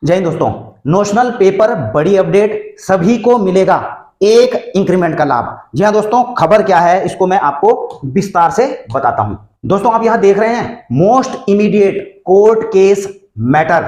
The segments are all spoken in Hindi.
जय हिंद दोस्तों। नोशनल पे पर बड़ी अपडेट, सभी को मिलेगा एक इंक्रीमेंट का लाभ। जी हाँ दोस्तों, खबर क्या है इसको मैं आपको विस्तार से बताता हूं। दोस्तों आप यहां देख रहे हैं most immediate court case matter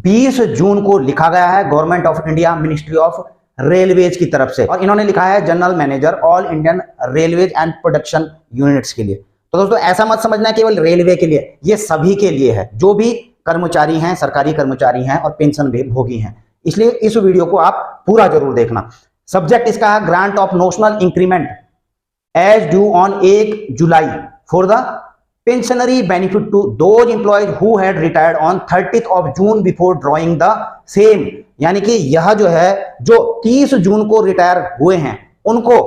20 जून को लिखा गया है government of India ministry of railways की तरफ से, और इन्होंने लिखा है general manager all Indian railways and production units के लिए। तो दोस्तों ऐसा मत समझना केवल रेलवे के लिए, ये सभी के लिए है जो भी कर्मचारी हैं, सरकारी कर्मचारी हैं और पेंशन भोगी हैं। इसलिए इस वीडियो को आप पूरा जरूर देखना। सब्जेक्ट इसका है grant of notional increment as due on 1 July for the pensionary benefit to those employees who had retired on 30th of June before drawing the same. यानी कि यह जो है जो 30 जून को रिटायर हुए हैं उनको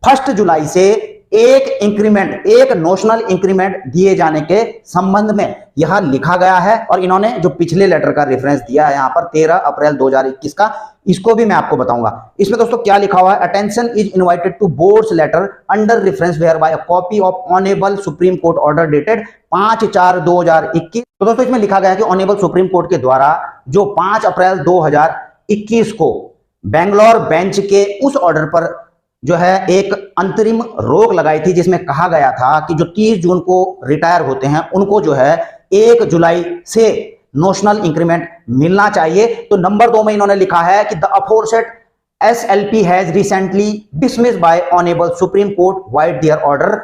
1 जुलाई से एक इंक्रीमेंट, एक नोशनल इंक्रीमेंट दिए जाने के संबंध में यह लिखा गया है। और इन्होंने जो पिछले लेटर का रेफरेंस दिया है यहाँ पर 13 अप्रैल 2021 का, इसको भी मैं आपको बताऊंगा। इसमें दोस्तों क्या लिखा हुआ है, attention is invited to board's letter under reference where by a copy of honourable supreme court order dated 5/4/2021। तो दोस्तों इसमें लिखा गया है कि ऑनेबल सुप्रीम कोर्ट के द्वारा जो 5 अप्रैल 2021 को बेंगलोर बेंच के उस ऑर्डर पर जो है एक अंतरिम रोक लगाई थी, जिसमें कहा गया था कि जो 30 जून को रिटायर होते हैं उनको जो है 1 जुलाई से नोशनल इंक्रीमेंट मिलना चाहिए। तो नंबर 2 में इन्होंने लिखा है कि the aforesaid SLP has recently dismissed by honourable supreme court vide their order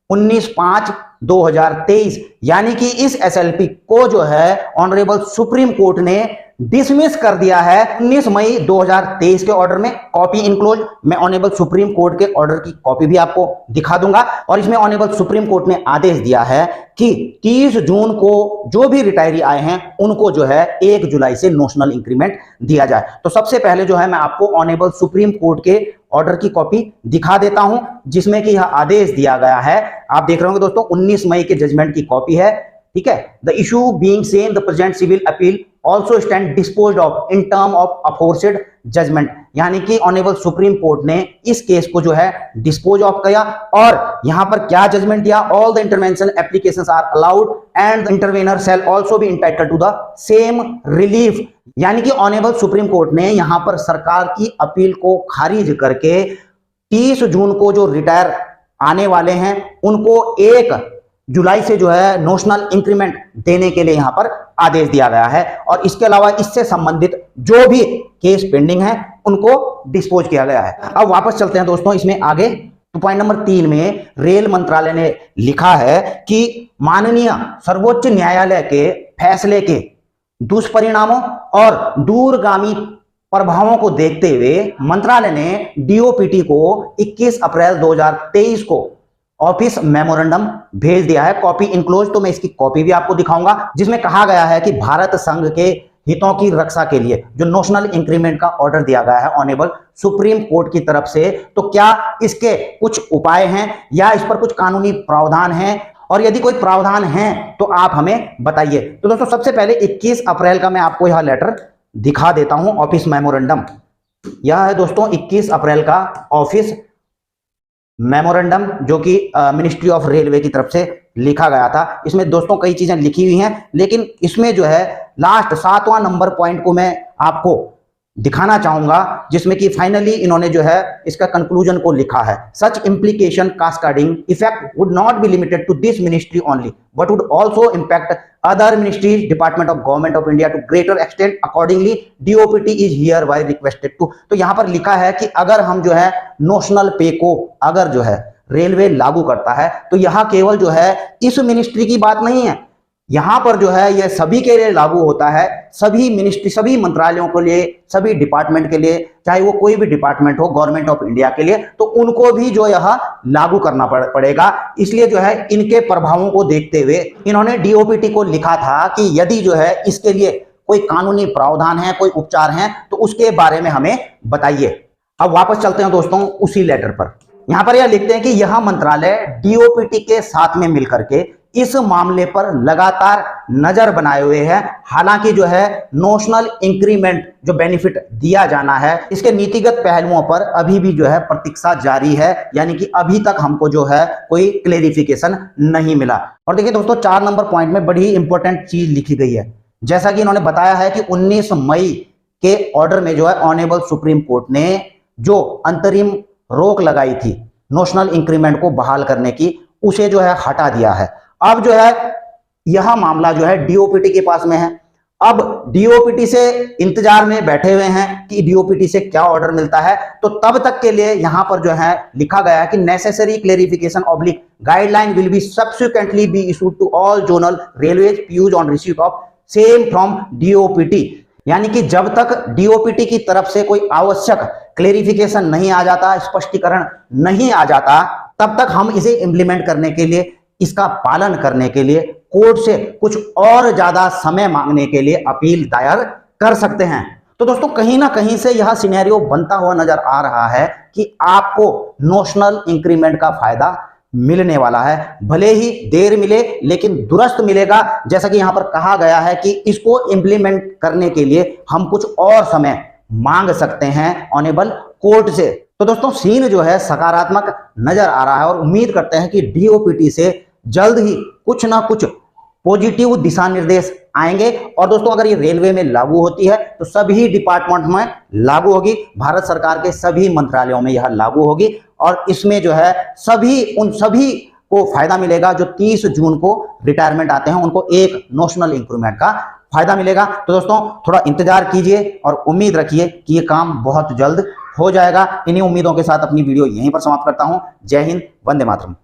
19/5/2023। यानी कि इस SLP को जो है ऑनरेबल सुप्रीम कोर्ट ने डिसमिस कर दिया है 19 मई 2023 के ऑर्डर में। कॉपी इनक्लोज, मैं ऑनेबल सुप्रीम कोर्ट के ऑर्डर की कॉपी भी आपको दिखा दूंगा। और इसमें ऑनेबल सुप्रीम कोर्ट ने आदेश दिया है कि 30 जून को जो भी रिटायरी आए हैं उनको जो है 1 जुलाई से नोशनल इंक्रीमेंट दिया जाए। तो सबसे पहले जो है मैं आपको ऑनेबल सुप्रीम कोर्ट के ऑर्डर की कॉपी दिखा देता हूं, जिसमें कि यह आदेश दिया गया है। आप देख रहे होंगे दोस्तों 19 मई के जजमेंट की कॉपी है, ठीक है। The issue being same the present civil appeal also stand disposed of in term of aforesaid judgment. यानी कि ऑनेबल सुप्रीम कोर्ट ने इस केस को जो है डिस्पोज ऑफ किया। और यहां पर क्या जजमेंट दिया, all the intervention applications are allowed and the intervener shall also be entitled to the same relief. यानी कि ऑनेबल सुप्रीम कोर्ट ने यहां पर सरकार की अपील को खारिज करके 30 जून को जो रिटायर आने वाले हैं उनको 1 जुलाई से जो है नोशनल इंक्रीमेंट देने के लिए यहां पर आदेश दिया गया है। और इसके अलावा इससे संबंधित जो भी केस पेंडिंग है उनको डिस्पोज किया गया है। अब वापस चलते हैं दोस्तों इसमें आगे। तो पॉइंट नंबर 3 में रेल मंत्रालय ने लिखा है कि माननीय सर्वोच्च न्यायालय के फैसले के दुष्परिणामों और दूरगामी प्रभावों को देखते हुए मंत्रालय ने DOPT को 21 अप्रैल 2023 को ऑफिस मेमोरेंडम भेज दिया है। कॉपी इनक्लोज, तो मैं इसकी कॉपी भी आपको दिखाऊंगा, जिसमें कहा गया है कि भारत संघ के हितों की रक्षा के लिए जो नोशनल इंक्रीमेंट का ऑर्डर दिया गया है ऑनेबल सुप्रीम कोर्ट की तरफ से, तो क्या इसके कुछ उपाय हैं या इस पर कुछ कानूनी प्रावधान हैं, और यदि कोई प्रावधान है तो आप हमें बताइए। तो दोस्तों सबसे पहले 21 अप्रैल का मैं आपको यह लेटर दिखा देता हूं, ऑफिस मेमोरेंडम। यह है दोस्तों 21 अप्रैल का ऑफिस मेमोरेंडम जो कि मिनिस्ट्री ऑफ रेलवे की तरफ से लिखा गया था। इसमें दोस्तों कई चीजें लिखी हुई हैं, लेकिन इसमें जो है लास्ट 7वां नंबर पॉइंट को मैं आपको दिखाना चाहूंगा, जिसमें कि फाइनली इन्होंने जो है इसका कंक्लूजन को लिखा है। Such implication cascading effect would not be limited to this ministry only but would also impact other ministries department of government of India to greater extent. Accordingly DOPT is hereby requested to. तो यहां पर लिखा है कि अगर हम जो है नोशनल पे को अगर जो है रेलवे लागू करता है तो यह केवल जो है इस मिनिस्ट्री की बात नहीं है, यहां पर जो है यह सभी के लिए लागू होता है, सभी मिनिस्ट्री, सभी मंत्रालयों के लिए, सभी डिपार्टमेंट के लिए, चाहे वो कोई भी डिपार्टमेंट हो गवर्नमेंट ऑफ इंडिया के लिए, तो उनको भी जो यह लागू करना पड़ेगा। इसलिए जो है इनके प्रभावों को देखते हुए इन्होंने DOPT को लिखा था कि यदि जो है इसके लिए कोई कानूनी प्रावधान है, कोई उपचार है, तो उसके बारे में हमें बताइए। अब वापस चलते हैं दोस्तों उसी लेटर पर। यहां पर यह लिखते हैं कि यह मंत्रालय DOPT के साथ में मिलकर के इस मामले पर लगातार नजर बनाए हुए है। हालांकि जो है नोशनल इंक्रीमेंट जो बेनिफिट दिया जाना है इसके नीतिगत पहलुओं पर अभी भी जो है प्रतीक्षा जारी है, यानी कि अभी तक हमको जो है कोई क्लेरिफिकेशन नहीं मिला। और देखिए दोस्तों 4 नंबर पॉइंट में बड़ी इंपॉर्टेंट चीज लिखी गई है, जैसा कि इन्होंने बताया है कि 19 मई के ऑर्डर में जो है ऑनरेबल सुप्रीम कोर्ट ने जो अंतरिम रोक लगाई थी नोशनल इंक्रीमेंट को बहाल करने की, उसे जो है हटा दिया है। अब जो है यह मामला जो है डीओपीटी के पास में है। अब डीओपीटी से इंतजार में बैठे हुए हैं कि डीओपीटी से क्या ऑर्डर मिलता है। तो तब तक के लिए यहां पर जो है लिखा गया है कि necessary clarification oblique guideline will be subsequently be issued to all zonal railways PUs on receipt of same from DOPT. यानी कि जब तक डीओपीटी की तरफ से कोई आवश्यक क्लेरिफिकेशन नहीं आ जाता, स्पष्टीकरण नहीं आ जाता, तब तक हम इसे इंप्लीमेंट करने के लिए, इसका पालन करने के लिए कोर्ट से कुछ और ज्यादा समय मांगने के लिए अपील दायर कर सकते हैं। तो दोस्तों कहीं ना कहीं से यह सिनेरियो बनता हुआ नजर आ रहा है कि आपको नोशनल इंक्रीमेंट का फायदा मिलने वाला है। भले ही देर मिले लेकिन दुरुस्त मिलेगा। जैसा कि यहां पर कहा गया है कि इसको इंप्लीमेंट करने के लिए हम कुछ और समय मांग सकते हैं ऑनरेबल कोर्ट से। तो दोस्तों सीन जो है सकारात्मक नजर आ रहा है और उम्मीद करते हैं कि डीओपीटी से जल्द ही कुछ ना कुछ पॉजिटिव दिशा निर्देश आएंगे। और दोस्तों अगर ये रेलवे में लागू होती है तो सभी डिपार्टमेंट में लागू होगी, भारत सरकार के सभी मंत्रालयों में यह लागू होगी और इसमें जो है उन सभी को फायदा मिलेगा जो 30 जून को रिटायरमेंट आते हैं, उनको एक नोशनल इंक्रीमेंट का फायदा मिलेगा। तो दोस्तों थोड़ा इंतजार कीजिए और उम्मीद रखिए कि ये काम बहुत जल्द हो जाएगा। इन्हीं उम्मीदों के साथ अपनी वीडियो यहीं पर समाप्त करता हूं। जय हिंद, वंदे मातरम।